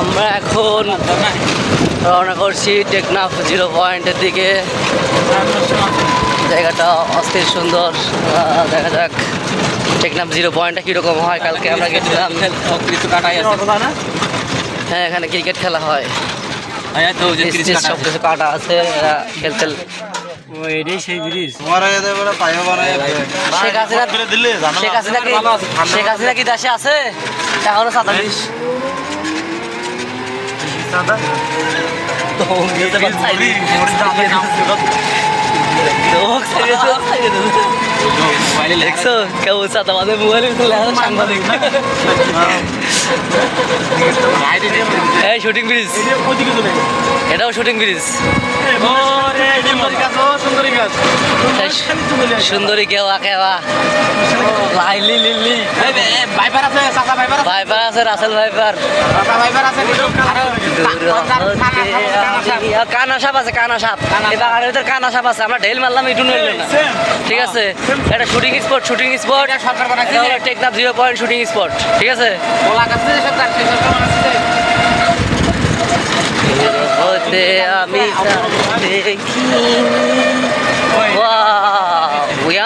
আমরা এখন রওনা করছি টেকনাফ 0 পয়েন্টের দিকে। জায়গাটা অস্থির সুন্দর। দেখা যাক টেকনাফ 0 পয়েন্টটা কীরকম হয়। কালকে আমরা গেছিলাম, হ্যাঁ এখানে ক্রিকেট খেলা হয়, সব কিছু কাটা আছে, খেলতে শেখ হাসিনা কি দেশে আছে এখনো? 47 দেখছো কেমন আমাদের মোবাইলে সাংবাদিক শুটিং ব্রিজ, এটাও শুটিং ব্রিজ। সুন্দরী কেওয়া কেওয়া লাইলি লিলি ভাইপার আছে, রাসেল ভাইপার, কানা সাপ আছে, কানা সাপ কানা সাপ আছে। আমরা ঢেল মারলাম, একটু নইল না। ঠিক আছে, এটা shooting spot, Teknaf 0 point shooting spot. ঠিক আছে, হতে আমি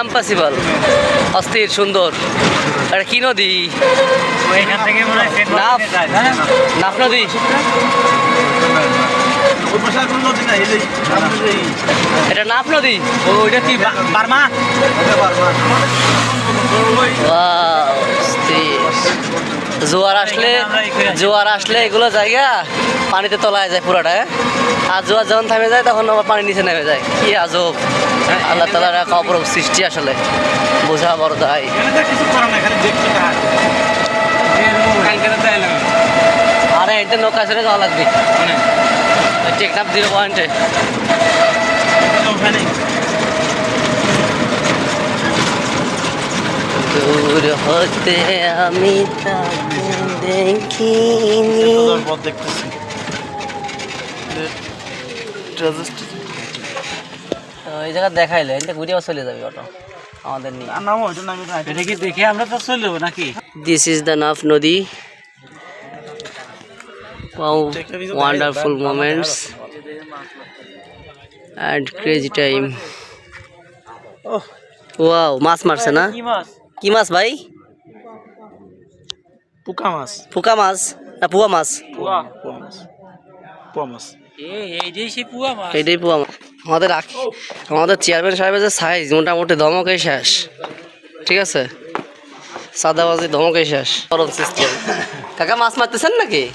ইম্পসিবল, অস্থির সুন্দর। এটা কি নদী? নাফ নদী। এটা নাফ নদী। ওইটা কি বার্মা? জোয়ার আসলে এগুলো জায়গা পানিতে তলায় যায় পুরাটা। আর জোয়ার যখন থেমে যায় তখন আবার পানি নিচে নেমে যায়। কি আজব, আল্লাহ তাআলার এক অপরূপ সৃষ্টি, আসলে বোঝা বড় দায়। আরে এটা নৌকা ছেড়ে যাওয়া লাগবে টেকনাফ 0 পয়েন্টে। দূর হতে আমি দেখিনি, এই জায়গা দেখাইলে এটা ঘুরিয়ে চলে যাবে অটো আমাদের নিয়ে। এটা কি দেখে আমরা তো চলে যাবো নাকি? দিস ইজ দ্য নাফ নদী। Wow, wonderful moments and crazy time. Wow, মাছ মারছে না? কি মাছ ভাই? পোকা মাছ না পুয়া মাছ? এইটাই পুয়া মাছ। আমাদের চেয়ারম্যান সাহেবের যে সাইজ, মোটামুটি ধমকে শেষ। ঠিক আছে, সাদাবাজি ধমকে শেষ। সিস্টেম। কাকা মাছ মারতেছেন নাকি?